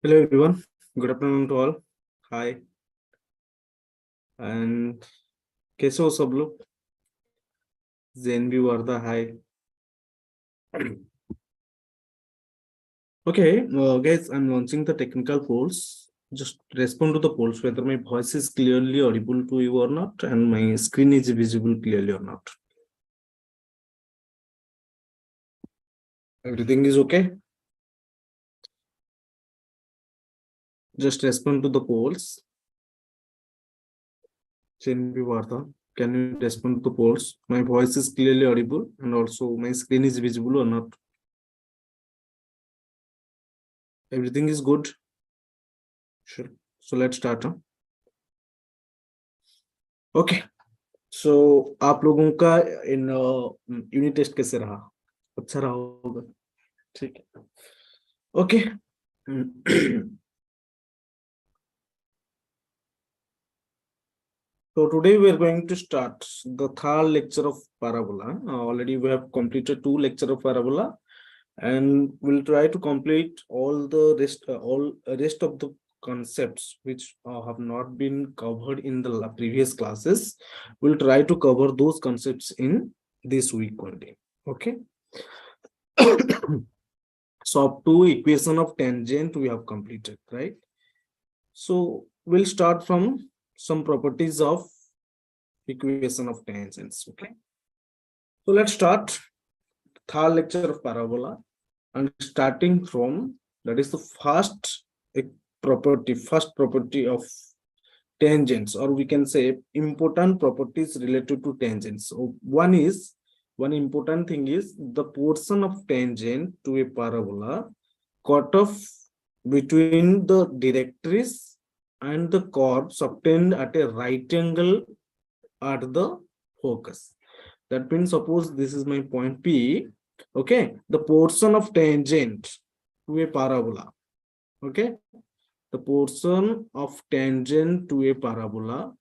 Hello everyone, good afternoon to all. Hi, and कैसे हो सब लोग? जैन भी वर्दा hi. Okay, guys, I'm launching the technical polls. Just respond to the polls whether my voice is clearly audible to you or not, and my screen is visible clearly or not. Everything is okay? Just respond to the polls. Jane B. Varda, can you respond to the polls? My voice is clearly audible, and also my screen is visible or not? Everything is good? Sure. So let's start. Okay. So आप लोगों का in unit test कैसे रहा? अच्छा रहा होगा, ठीक है. Okay. So today we are going to start the third lecture of Parabola. Already we have completed 2 lectures of Parabola, and we'll try to complete all the rest of the concepts which have not been covered in the previous classes. We'll try to cover those concepts in this week only. Okay. So up to equation of tangent we have completed, right? So we'll start from some properties of equation of tangents. Okay. So let's start third lecture of parabola, and starting from that is the first property of tangents, or we can say important properties related to tangents. So one important thing is the portion of tangent to a parabola cut off between the directrix and the chords obtained at a right angle at the focus. That means suppose this is my point P. Okay, the portion of tangent to a parabola. Okay, the portion of tangent to a parabola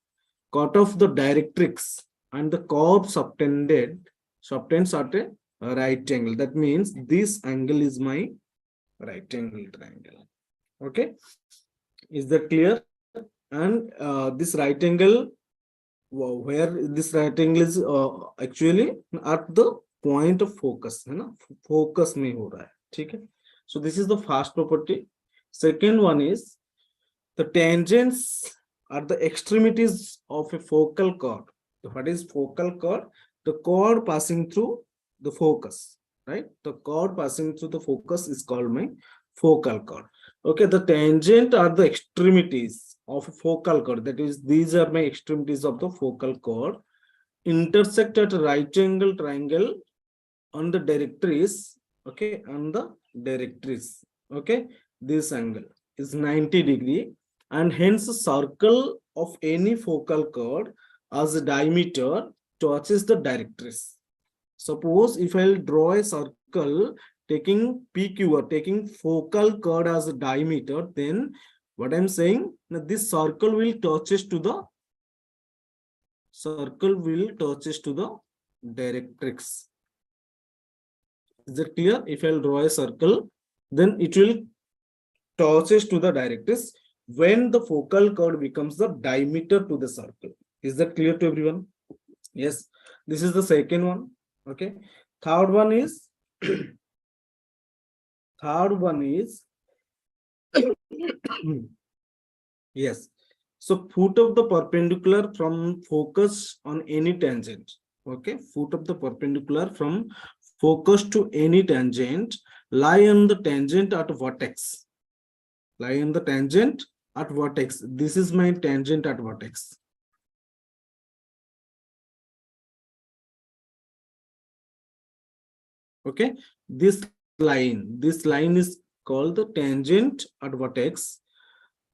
cut off the directrix and the chords obtained at a right angle. That means this angle is my right angle triangle. Okay, is that clear? And this right angle, where this right angle is actually at the point of focus, है ना? Focus में हो रहा है, ठीक है? So this is the first property. Second one is the tangents at the extremities of a focal chord. What is focal chord? The chord passing through the focus, right? The chord passing through the focus is called my focal chord. Okay, the tangent are the extremities of a focal chord. That is, these are my extremities of the focal chord. Intersect at a right angle triangle on the directrix. Okay, on the directrix. Okay, this angle is 90 degree, and hence a circle of any focal chord as a diameter touches the directrix. Suppose if I'll draw a circle taking PQ or taking focal chord as a diameter, then what I'm saying, that this circle will touches to the directrix. Is it clear? If I'll draw a circle, then it will touches to the directrix when the focal chord becomes the diameter to the circle. Is that clear to everyone? Yes. This is the second one. Okay. Third one is yes. So foot of the perpendicular from focus on any tangent. Okay, foot of the perpendicular from focus to any tangent lie on the tangent at vertex. Lie on the tangent at vertex. This is my tangent at vertex. Okay, this line is called the tangent at vertex.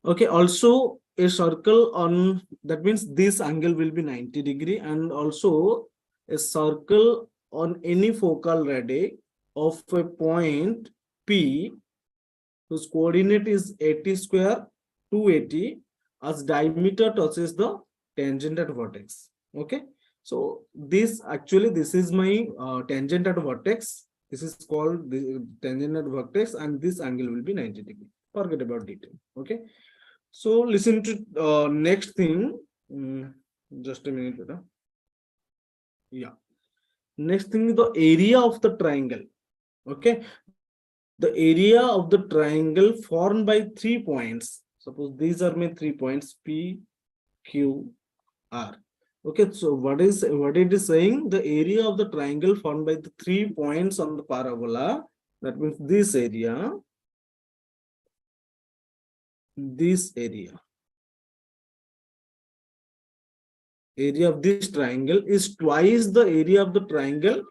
Okay, also a circle on, that means this angle will be 90 degree, and also a circle on any focal radii of a point P whose coordinate is 80 square 280 as diameter touches the tangent at vertex. Okay, so this is my tangent at vertex. This is called the tangent at vertex, and this angle will be 90 degree. Forget about detail. Okay. So listen to next thing. Just a minute. Yeah. Next thing is the area of the triangle. Okay. The area of the triangle formed by 3 points. Suppose these are my 3 points P, Q, R. Okay, so what it is saying? The area of the triangle formed by the 3 points on the parabola. That means this area, area of this triangle is twice the area of the triangle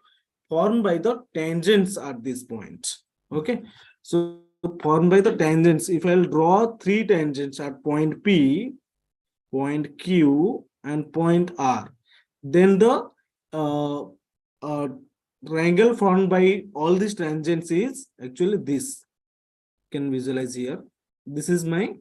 formed by the tangents at this point. Okay, so formed by the tangents. If I'll draw 3 tangents at point P, point Q, and point R, then the uh, uh, triangle formed by all these tangents is actually this. You can visualize here. This is my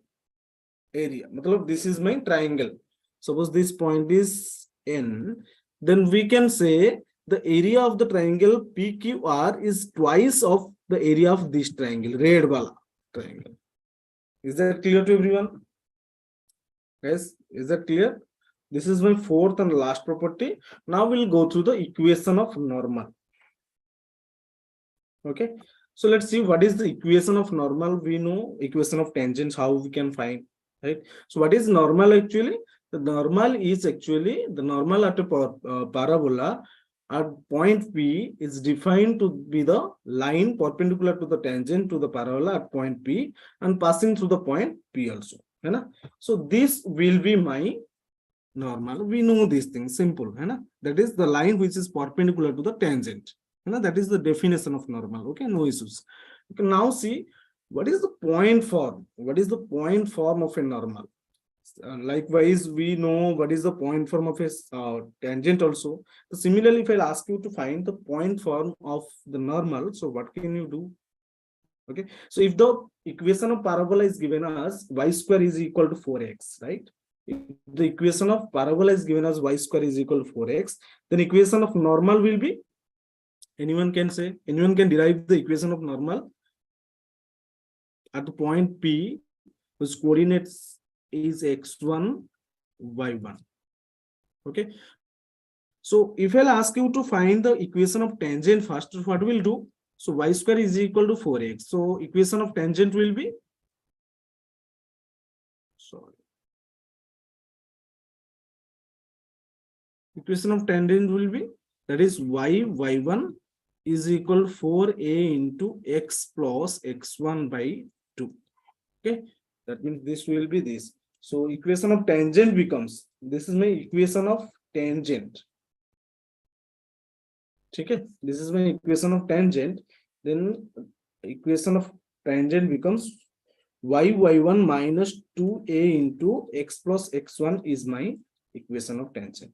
area. This is my triangle. Suppose this point is N, then we can say the area of the triangle PQR is twice of the area of this triangle, red wala triangle. Is that clear to everyone? Yes, is that clear? This is my fourth and last property. Now we'll go through the equation of normal. Okay, so let's see what is the equation of normal. We know equation of tangents, how we can find, right? So what is normal actually? The normal is actually the normal at a parabola at point P is defined to be the line perpendicular to the tangent to the parabola at point P and passing through the point P also. Right? So this will be my normal. We know these things, simple. Right? That is the line which is perpendicular to the tangent. That is the definition of normal. Okay, no issues. You can now see what is the point form. What is the point form of a normal? Likewise, we know what is the point form of a tangent also. So similarly, if I'll ask you to find the point form of the normal, so what can you do? Okay, so if the equation of parabola is given as y square is equal to 4x, right? If the equation of parabola is given as y square is equal to 4x, then equation of normal will be, anyone can say, anyone can derive the equation of normal at the point P, whose coordinates is x1, y1. Okay. So if I'll ask you to find the equation of tangent first, what we'll do? So y square is equal to 4x. So equation of tangent will be, sorry. Equation of tangent will be, that is y1 is equal to 4a into x plus x1 by 2. Okay, that means this will be this. So equation of tangent becomes, this is my equation of tangent. Okay, this is my equation of tangent. Then equation of tangent becomes y1 minus 2a into x plus x1 is my equation of tangent.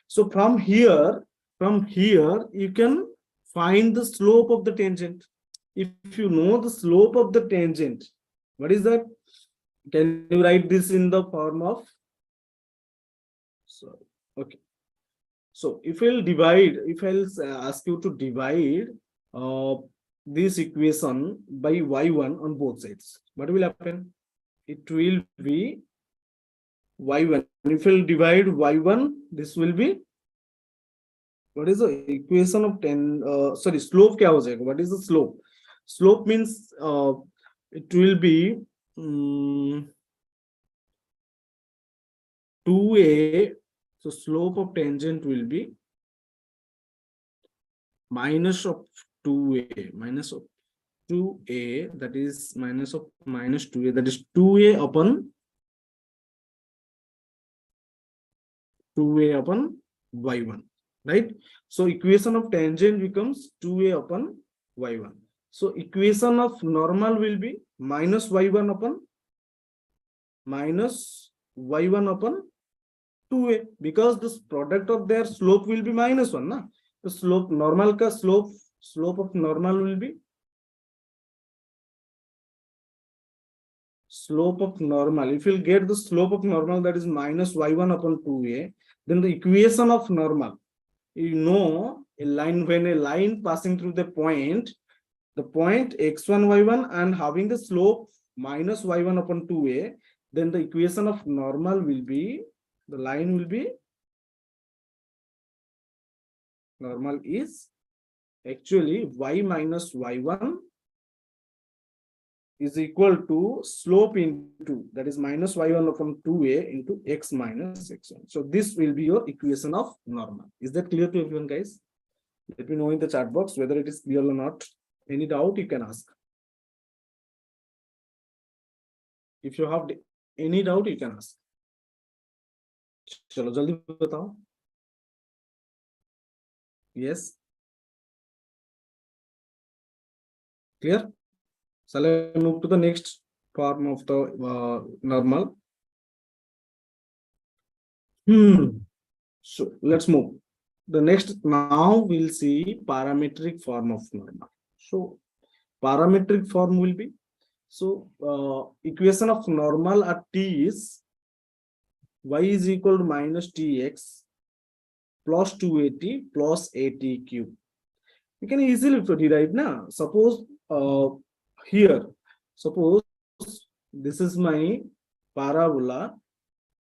So from here you can find the slope of the tangent. If you know the slope of the tangent, what is that? Can you write this in the form of, so okay. So if I'll divide, if I'll ask you to divide this equation by y1 on both sides, what will happen? It will be y1. If I'll divide y1, this will be, what is the equation of 10? Sorry, slope kya ho jayega? What is the slope? Slope means it will be 2a. So slope of tangent will be minus of 2a, minus of 2a, that is minus of minus 2a, that is 2a upon y1, right? So equation of tangent becomes 2a upon y1. So equation of normal will be minus y1 upon 2a, because this product of their slope will be minus 1. Na? The slope, normal ka slope of normal will be, slope of normal. If you'll get the slope of normal, that is minus y1 upon 2a, then the equation of normal, you know, a line, when a line passing through the point x1, y1 and having the slope minus y1 upon 2a, then the equation of normal will be, the line will be, normal is actually y minus y1 is equal to slope into, that is minus y1 upon 2a into x minus x1. So this will be your equation of normal. Is that clear to everyone, guys? Let me know in the chat box whether it is clear or not. Any doubt you can ask. If you have any doubt you can ask. Chalo jaldi batao. Yes. Clear? Shall I move to the next form of the normal? So let's move. The next, now we'll see parametric form of normal. So parametric form will be, so equation of normal at t is y is equal to minus tx plus 2at plus at cube. You can easily derive now. Suppose here, suppose this is my parabola,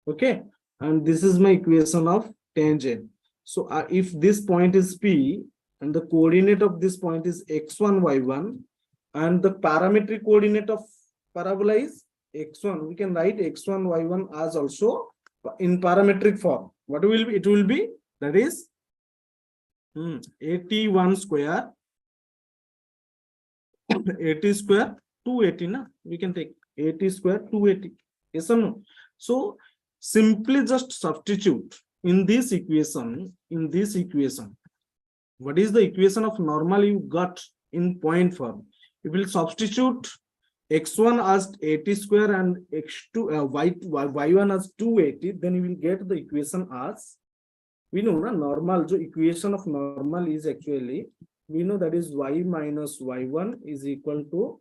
okay, and this is my equation of tangent. So if this point is P and the coordinate of this point is x1, y1, and the parametric coordinate of parabola is x1, we can write x1, y1 as also in parametric form. What will be? It will be, that is 81 square, 80 square, 280, na? We can take 80 square, 280. Yes or no? So simply just substitute in this equation, what is the equation of normal you got in point form? You will substitute x1 as 80 square and x2 y1 as 280, then you will get the equation as, we know na, normal, so equation of normal is actually, we know that is y minus y1 is equal to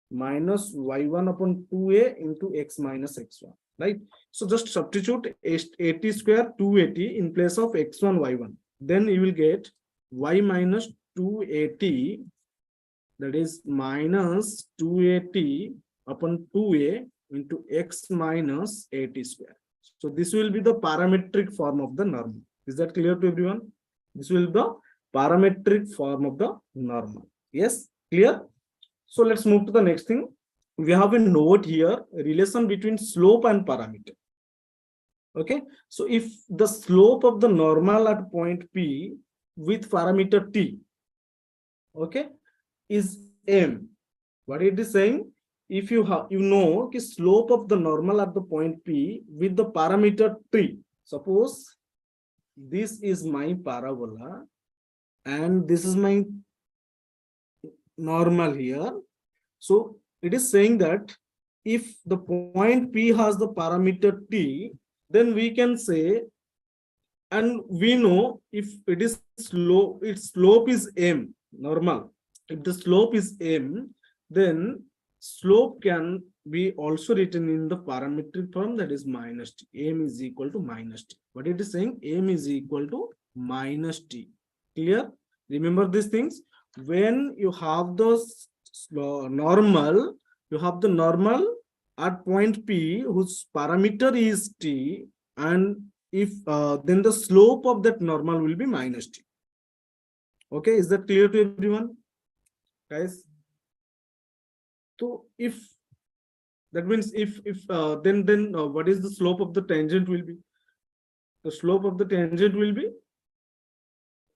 minus y1 upon 2a into x minus x1, right? So just substitute 80 square 280 in place of x1 y1, then you will get y minus 280, that is minus 280 upon 2a into x minus 80 square. So this will be the parametric form of the normal. Is that clear to everyone? This will be the parametric form of the normal. Yes, clear? So let's move to the next thing. We have a note here, a relation between slope and parameter. Okay, so if the slope of the normal at point P with parameter T, okay, is M, what it is saying? If you have, you know, the slope of the normal at the point P with the parameter T. Suppose this is my parabola and this is my normal here. So it is saying that if the point P has the parameter T, then we can say, and we know if it is slope, its slope is M, normal. If the slope is M, then slope can be also written in the parametric form, that is minus t. M is equal to minus t. What it is saying? M is equal to minus t. Clear? Remember these things. When you have the normal, you have the normal at point P whose parameter is t, and if then the slope of that normal will be minus t. Okay, is that clear to everyone, guys? So if that means if then what is the slope of the tangent will be? The slope of the tangent will be,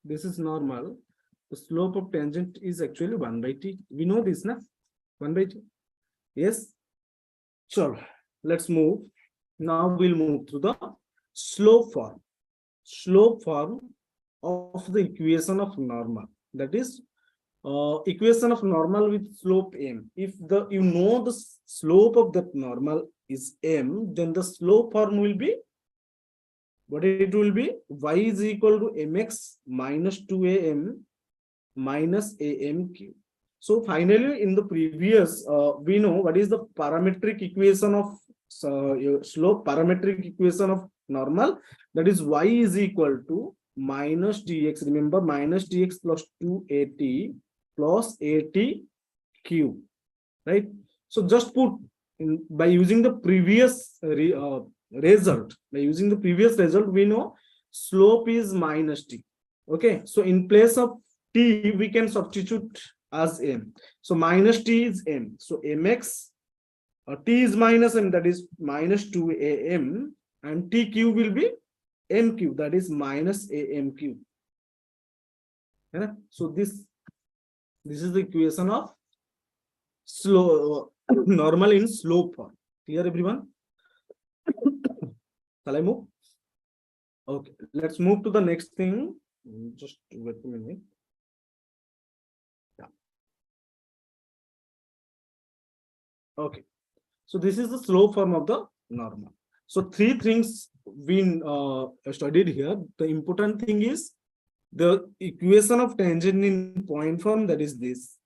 this is normal. The slope of tangent is actually 1 by t. We know this, na? 1 by t. Yes. So let's move. Now we'll move to the slope form. Slope form of the equation of normal. That is equation of normal with slope m. If the you know the slope of that normal is m, then the slope form will be, what it will be? Y is equal to mx minus 2am minus am cube. So finally, in the previous, we know what is the parametric equation of slope, parametric equation of normal. That is y is equal to minus dx. Remember, minus dx plus 2at plus at cube, right? So just put by using the previous result, we know slope is minus t. Okay, so in place of t, we can substitute as m. So minus t is m. So mx, t is minus m, that is minus 2am, and tq will be mq, that is minus amq. So this is the equation of slope normal in slope form. Clear, everyone? Shall I move? Okay, let's move to the next thing. Just wait a minute. Yeah. Okay, so this is the slope form of the normal. So three things we studied here. The important thing is the equation of tangent in point form, that is this.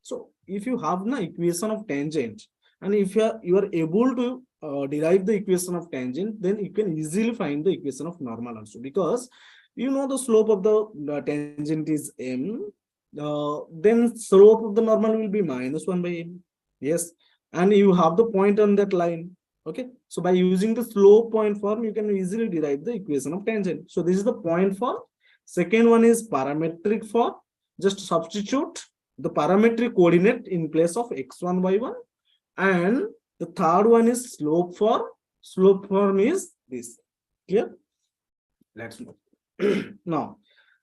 So if you have an equation of tangent, and if you are able to derive the equation of tangent, then you can easily find the equation of normal also, because you know the slope of the tangent is m. Then slope of the normal will be minus 1 by m. Yes, and you have the point on that line. Okay, so by using the slope point form, you can easily derive the equation of tangent. So this is the point form. Second one is parametric form. Just substitute the parametric coordinate in place of x1, y1. And the third one is slope form. Slope form is this. Clear? Let's move. Now,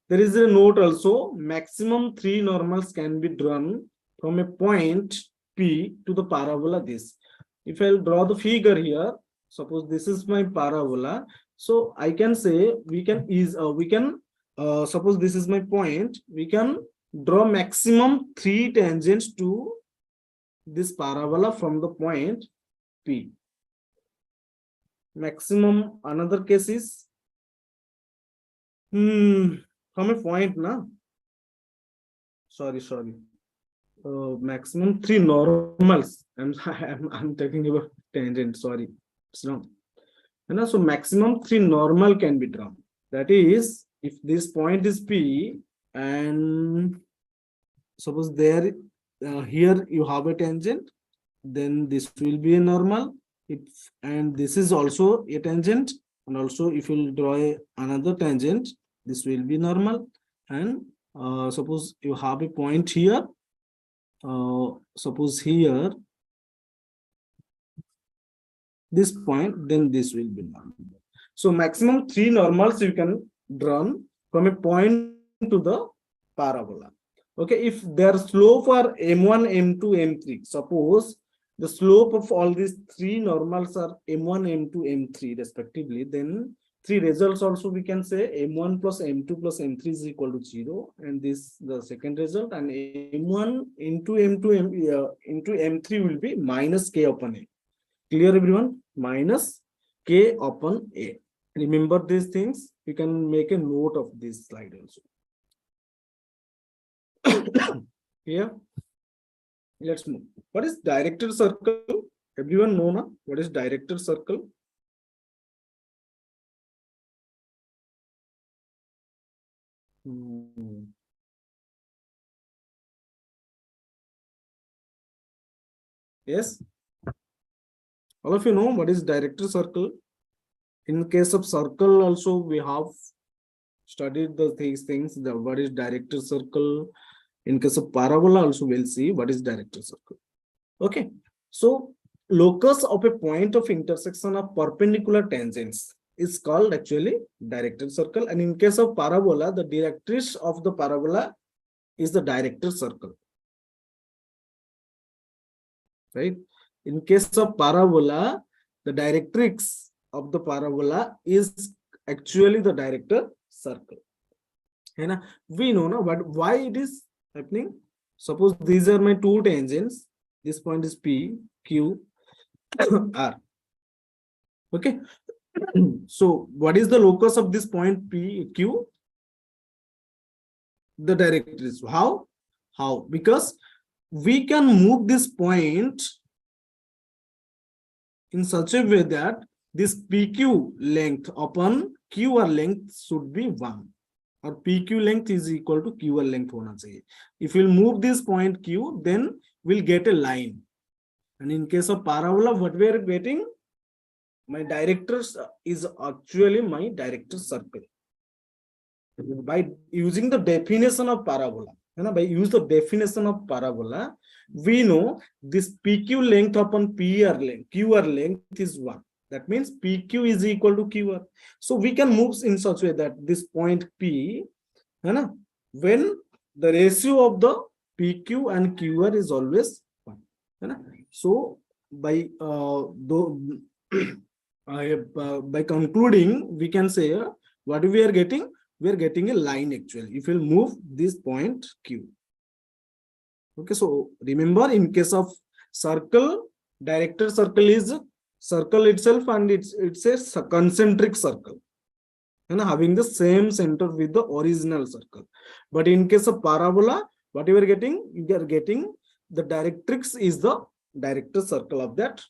there is a note also. Maximum 3 normals can be drawn from a point P to the parabola this. If I'll draw the figure here, suppose this is my parabola. So I can say suppose this is my point, we can draw maximum 3 tangents to this parabola from the point P. Maximum, another case is from a point na. Sorry. Maximum 3 normals. I'm talking about tangent. Sorry, it's wrong. And so maximum 3 normal can be drawn. That is, if this point is P, and suppose there here you have a tangent, then this will be a normal. And this is also a tangent, and also if you draw another tangent, this will be normal. And suppose you have a point here. Suppose here this point, then this will be normal. So maximum 3 normals you can draw from a point to the parabola. Okay, if their slope are m1, m2, m3, suppose the slope of all these 3 normals are m1, m2, m3 respectively, then 3 results also we can say m1 plus m2 plus m3 is equal to 0, and this the second result, and m1 into m2 into m3 will be minus k upon a. Clear, everyone? Minus k upon a. Remember these things. You can make a note of this slide also. Here, let's move. What is directed circle? Everyone know na? What is directed circle? Yes, all of you know what is directed circle. In case of circle also we have studied these things, what is directed circle. In case of parabola also we'll see what is directed circle. Okay, so locus of a point of intersection of perpendicular tangents is called actually directed circle, and in case of parabola, the directrix of the parabola is the directed circle, right? In case of parabola, the directrix of the parabola is actually the directed circle. And we know now why it is happening. Suppose these are my 2 tangents. This point is P, Q, R. Okay. So what is the locus of this point P, Q? The directrix. How? Because we can move this point in such a way that this PQ length upon QR length should be 1. Or PQ length is equal to QR length hona chahiye. If we'll move this point Q, then we'll get a line. And in case of parabola, what we are getting? My directors is actually my director circle. By using the definition of parabola, we know this PQ length upon PR length, QR length is 1. That means PQ is equal to QR. So we can move in such a way that this point P, when the ratio of the PQ and QR is always 1. So by by concluding, we can say what we are getting? We are getting a line actually. If we'll move this point Q. Okay, so remember, in case of circle, director circle is circle itself, and it's a concentric circle, and having the same center with the original circle. But in case of parabola, what you are getting? You are getting the directrix is the director circle of that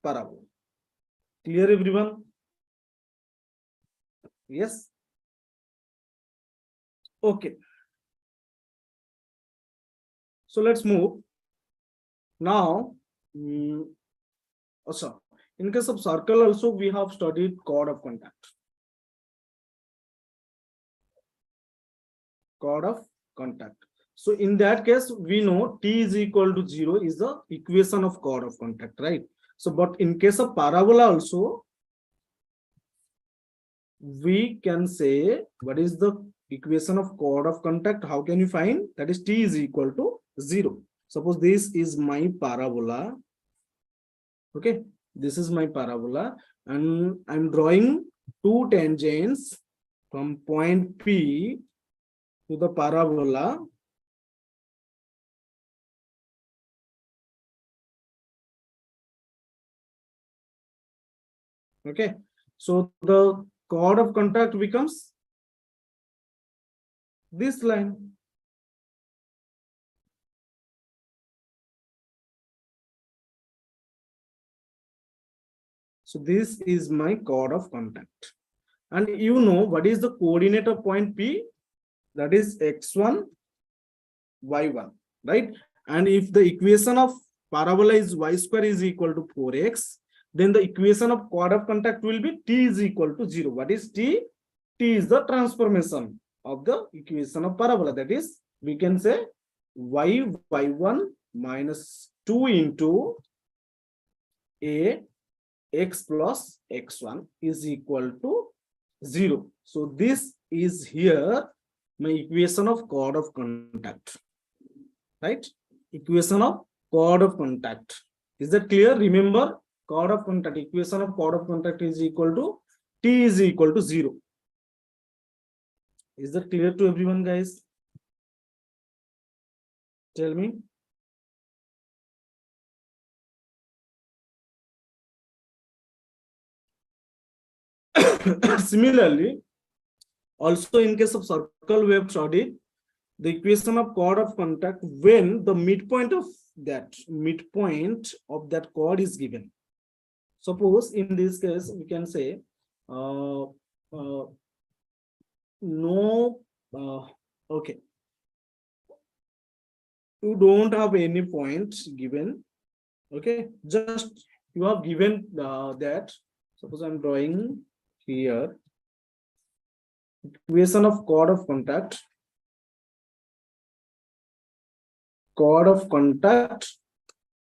parabola. Clear, everyone? Yes. Okay. So let's move. Now, also, in case of circle also, we have studied chord of contact. Chord of contact. So in that case, we know T is equal to 0 is the equation of chord of contact, right? So, but in case of parabola also, we can say what is the equation of chord of contact? How can you find? That is T is equal to 0. Suppose this is my parabola. Okay, this is my parabola, and I'm drawing two tangents from point P to the parabola. Okay, so the chord of contact becomes this line. So this is my chord of contact. And you know what is the coordinate of point P? That is x1, y1, right? And if the equation of parabola is y square is equal to 4x, then the equation of chord of contact will be T is equal to 0. What is T? T is the transformation of the equation of parabola. That is, we can say y1 minus 2 into a x plus x1 is equal to 0. So this is here my equation of chord of contact, right? Equation of chord of contact. Is that clear? Remember, chord of contact, equation of chord of contact is equal to T is equal to 0. Is that clear to everyone, guys? Tell me. Similarly, also in case of circle, we have studied the equation of chord of contact when the midpoint of that chord is given. Suppose in this case, we can say okay, you don't have any point given. Okay, just you have given that. Suppose I'm drawing here equation of chord of contact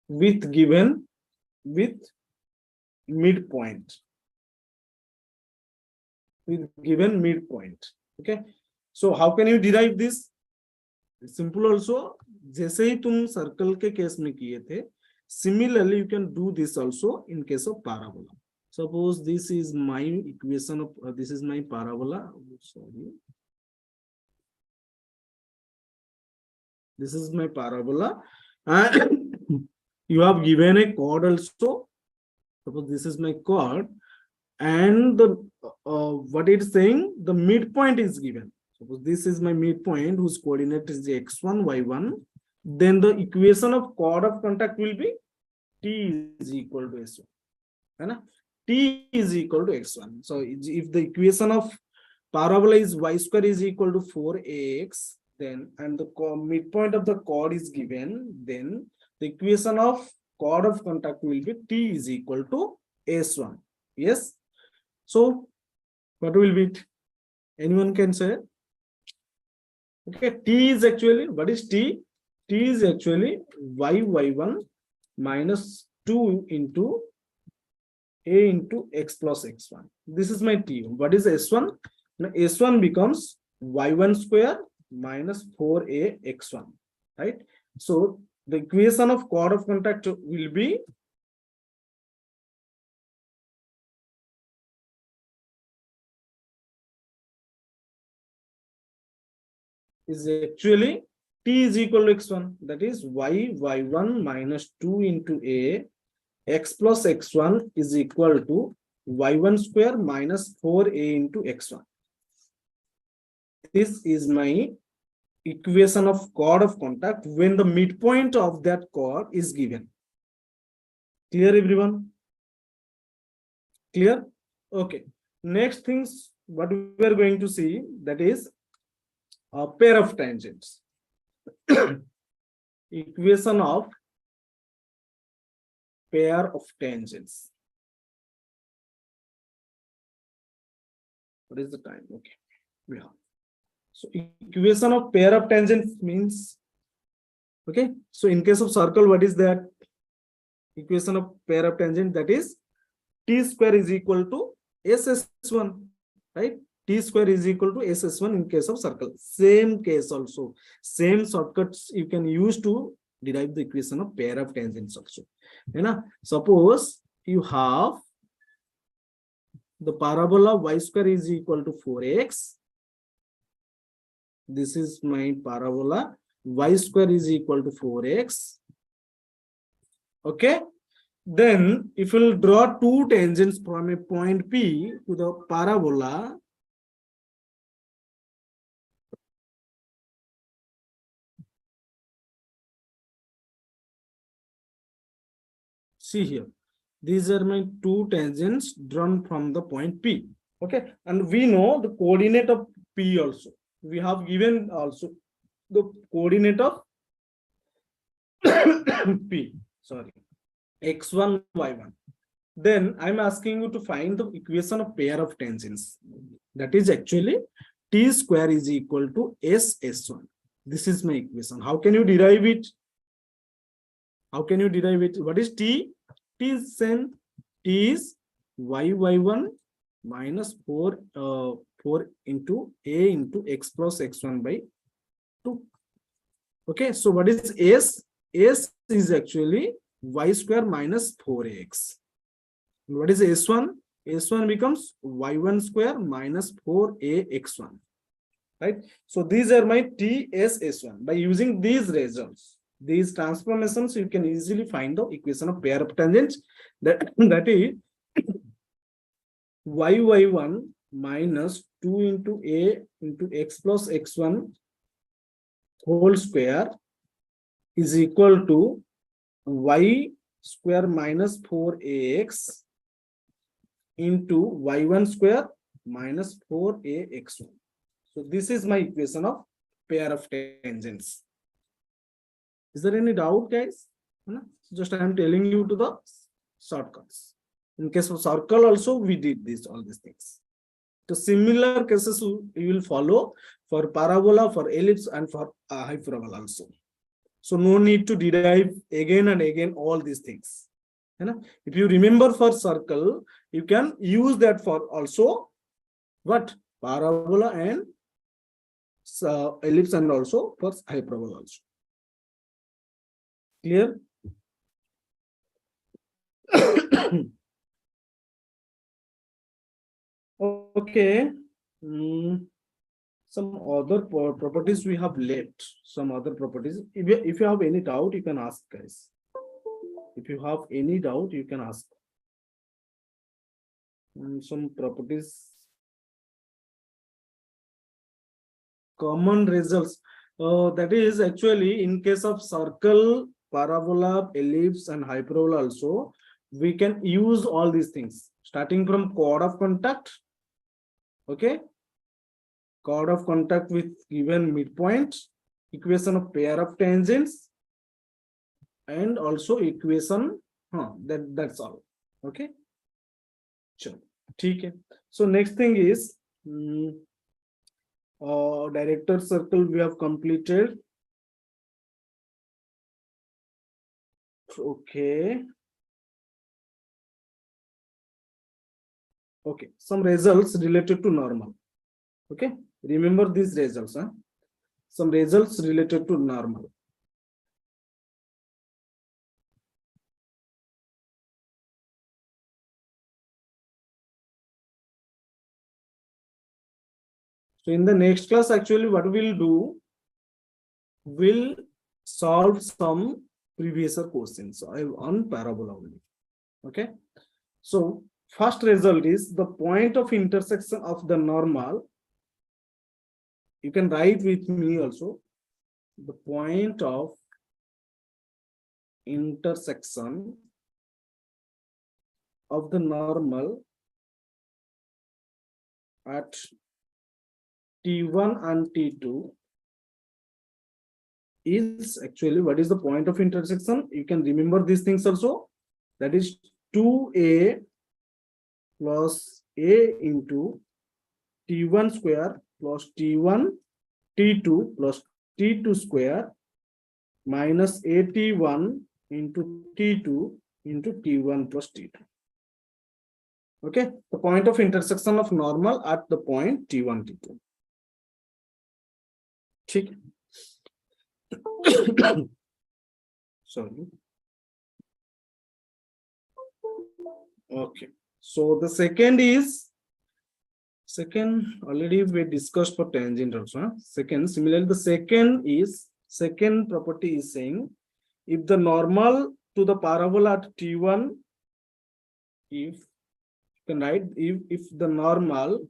with given with midpoint. Okay, so how can you derive this? It's simple also. जैसे ही तुम circle के case में किए थे, similarly you can do this also in case of parabola. Suppose this is my equation of this is my parabola. Sorry, this is my parabola, and you have given a chord also. Suppose this is my chord, and the what it's saying, the midpoint is given. Suppose this is my midpoint whose coordinate is the x1, y1. Then the equation of chord of contact will be T is equal to S1. Right? T is equal to x1. So if the equation of parabola is y square is equal to 4ax, then and the midpoint of the chord is given, then The equation of chord of contact will be T is equal to S1. Yes. So what will be it? Anyone can say? Okay, T is actually, what is T? T is actually y1 minus 2 into a into x plus x1. This is my T. What is S1? Now S1 becomes y1 square minus 4a x1, right? So the equation of chord of contact will be is actually T is equal to x1, that is y1 minus 2 into a x plus x1 is equal to y1 square minus 4a into x1. This is my equation of chord of contact when the midpoint of that chord is given. Clear, everyone? Clear? Okay. Next things what we are going to see, that is a pair of tangents. Equation of pair of tangents. What is the time? Okay. We have. So equation of pair of tangents means, okay. So in case of circle, what is that? Equation of pair of tangent, that is T square is equal to SS1, right? T square is equal to SS1 in case of circle. Same case also. Same shortcuts you can use to derive the equation of pair of tangents also. You know, suppose you have the parabola y square is equal to 4x. This is my parabola. Y square is equal to 4x. Okay. Then if we'll draw two tangents from a point P to the parabola, see here, these are my two tangents drawn from the point P. Okay, and we know the coordinate of P also. We have given also the coordinate of P, sorry, x1, y1. Then I'm asking you to find the equation of pair of tangents. That is actually T square is equal to SS1. This is my equation. How can you derive it? How can you derive it? What is T? T is same. T is y1 minus 4 into a into x plus x1 by 2. Okay, so what is S? S is actually y square minus 4x. What is S1? S1 becomes y1 square minus 4ax1. Right? So these are my TSS1. By using these results, these transformations, you can easily find the equation of pair of tangents. That is y1 minus 2 into a into x plus x1 whole square is equal to y square minus 4ax into y1 square minus 4ax1. So this is my equation of pair of tangents. Is there any doubt, guys? Just I am telling you to the shortcuts. In case of circle also, we did this, all these things. So similar cases you will follow for parabola, for ellipse, and for hyperbola also. So no need to derive again and again all these things. If you remember for circle, you can use that for also what? Parabola and ellipse, and also for hyperbola also. Clear? Okay. Some other properties we have left. Some other properties. If you have any doubt, you can ask, guys. If you have any doubt, you can ask. Some properties. Common results. That is actually in case of circle, parabola, ellipse, and hyperbola also, we can use all these things. Starting from chord of contact. Okay. Chord of contact with given midpoint, equation of pair of tangents, and also equation. That's all. Okay. Sure. ठीक है. So next thing is director circle we have completed. Okay. Okay. Some results related to normal. Okay. Remember these results. Some results related to normal. So in the next class, actually, what we'll do, we'll solve some previous questions on parabola only. Okay. So first result is the point of intersection of the normal. You can write with me also. The point of intersection of the normal at T1 and T2 is actually, what is the point of intersection? You can remember these things also. That is 2a plus a into T1 square plus T1 T2 plus T2 square minus AT1 into T2 into T1 plus T2. Okay, the point of intersection of normal at the point T1, T2. ठीक. Sorry. Okay. So the second is, already we discussed for tangent also. Second, similarly, the second property is saying if the normal to the parabola at T1, if you can write, if the normal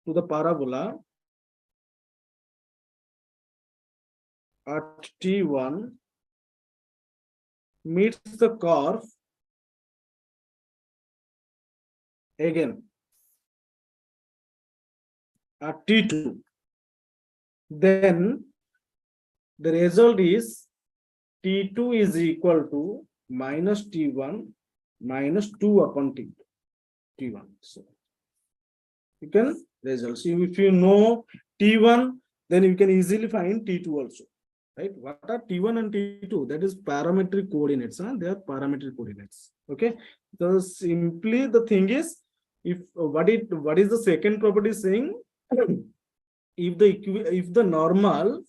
to the parabola at T1 meets the curve again at T2, then the result is T2 is equal to minus T1 minus 2 upon T1. So you can result. So if you know T1, then you can easily find T2 also. Right? What are T1 and T2? That is parametric coordinates. They are parametric coordinates. Okay. So simply the thing is, if what is the second property saying? If the normal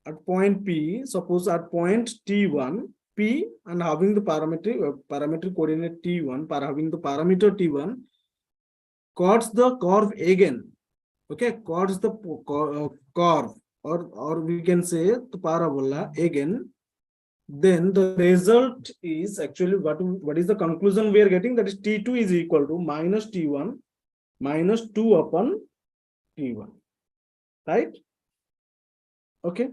at point P, suppose at point T1, P and having the parametric coordinate T1, having the parameter T1, chords the curve again. Okay, chords the curve, or we can say the parabola again. Then the result is actually what is the conclusion we are getting? That is T2 is equal to minus T1 minus 2 upon T1. Right? Okay.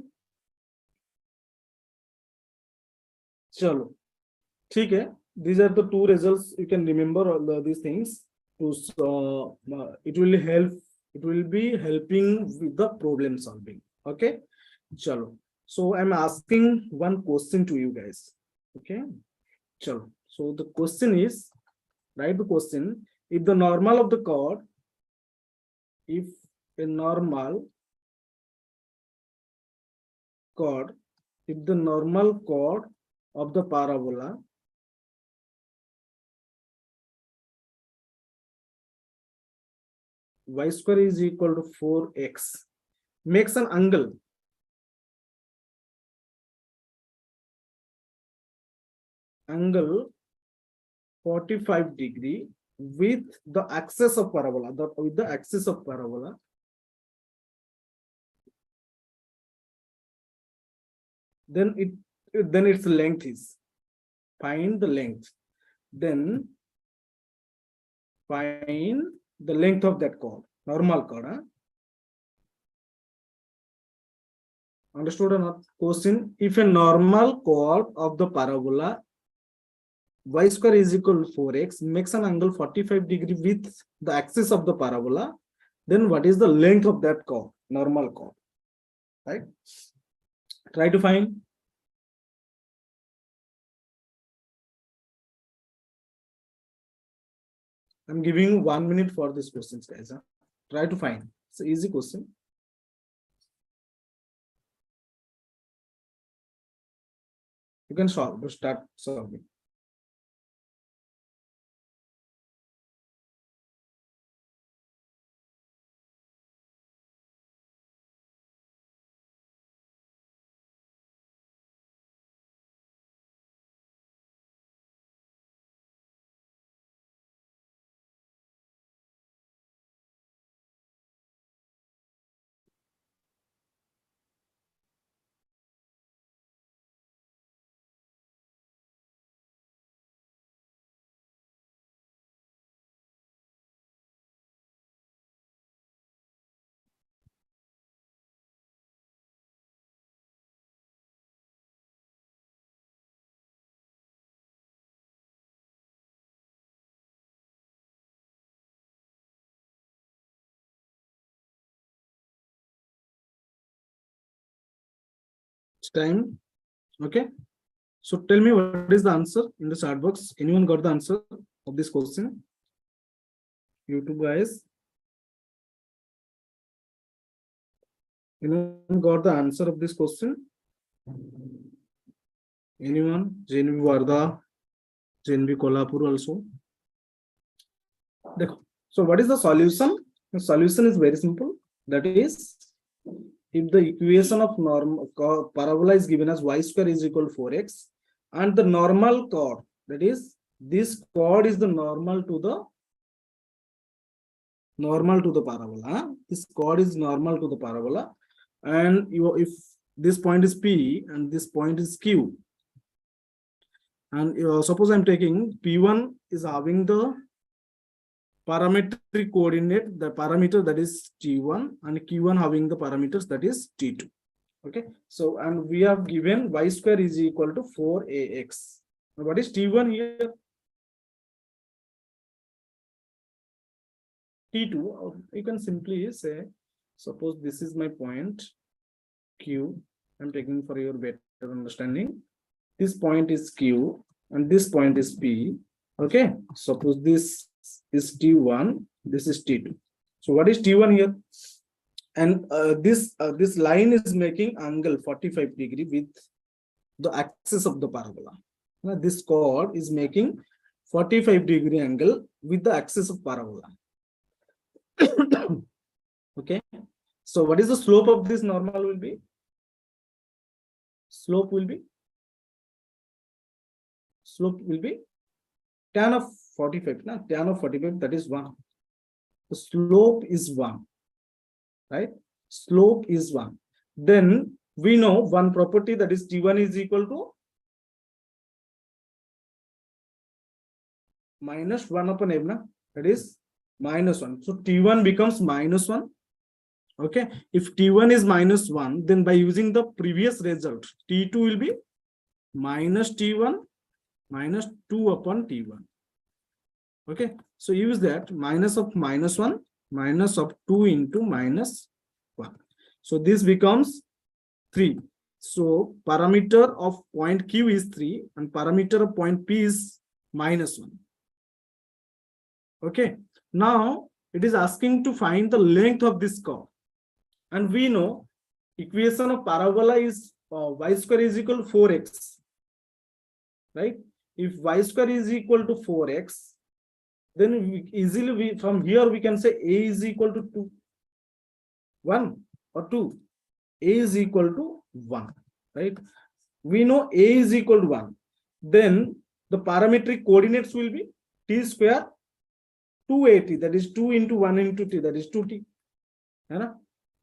Chalo. ठीक है. These are the two results. You can remember all these things. It will be helping with the problem solving. Okay. Chalo. So I'm asking one question to you guys. Okay. Chalo. So the question is, write the question. If the normal of the chord, if the normal chord of the parabola y square is equal to 4x makes an angle angle 45 degree with the axis of parabola, then its length is, find the length, then find the length of that chord, normal chord. Understood or not? Question: if a normal chord of the parabola y square is equal to 4x makes an angle 45 degree with the axis of the parabola, then what is the length of that chord, normal chord? right? Try to find. I'm giving you 1 minute for this questions, guys. Huh? Try to find. It's an easy question. You can start solving. It's time. Okay. So tell me what is the answer in the chat box. Anyone got the answer of this question? YouTube guys. Anyone got the answer of this question? Anyone? JNV Varda, JNV Kolhapur also. So what is the solution? The solution is very simple. That is, if the equation of parabola is given as y square is equal to 4x, and the normal chord, that is, this chord is the normal to the parabola. This chord is normal to the parabola, and if this point is P and this point is Q, and suppose I'm taking P1 is having the parametric coordinate, the parameter that is T1, and Q1 having the parameters that is T2. Okay, so and we have given y square is equal to 4ax. Now, what is T1 here? T2, you can simply say, suppose this is my point Q. I'm taking for your better understanding. This point is Q and this point is P. Okay, suppose this is T1, this is T2. So what is T1 here? And this line is making angle 45 degree with the axis of the parabola. Now, this chord is making 45 degree angle with the axis of parabola. Okay, so what is the slope of this normal will be? Slope will be tan of 45. Now, tan of 45, that is 1. The slope is 1, right? Slope is 1. Then we know one property, that is T1 is equal to minus 1 upon m, that is minus 1. So T1 becomes minus 1. Okay, if T1 is minus 1, then by using the previous result, T2 will be minus T1 minus 2 upon T1. Okay, so use that minus of minus 1 minus of 2 into minus 1. So this becomes 3. So parameter of point Q is 3 and parameter of point P is minus 1. Okay, now it is asking to find the length of this curve. And we know equation of parabola is y square is equal to 4x, right? If y square is equal to 4x, then from here we can say a is equal to 2, 1 or 2. A is equal to 1, right? We know a is equal to 1. Then the parametric coordinates will be t square 2at, that is 2 into 1 into t, that is 2t.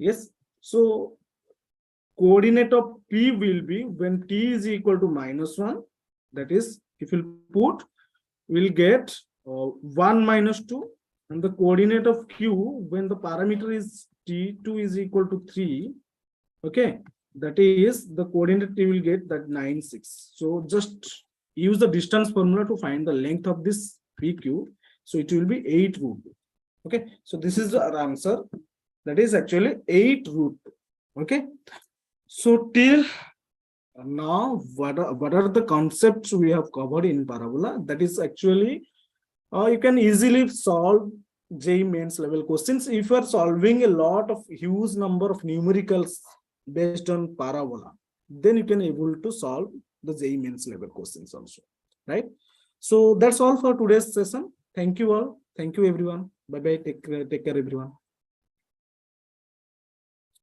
Yes, so coordinate of P will be when t is equal to minus 1, that is, if you put, we'll get 1 minus 2, and the coordinate of Q when the parameter is T2 is equal to 3, okay, that is the coordinate you will get that 9, 6. So just use the distance formula to find the length of this PQ. So it will be 8 root 2. Okay, so this is our answer. That is actually 8 root 2. Okay, So till now, what are the concepts we have covered in parabola? That is actually you can easily solve JEE mains level questions if you are solving a lot of huge number of numericals based on parabola. Then you can able to solve the JEE mains level questions also, right? So that's all for today's session. Thank you all. Thank you everyone. Bye bye. Take care everyone.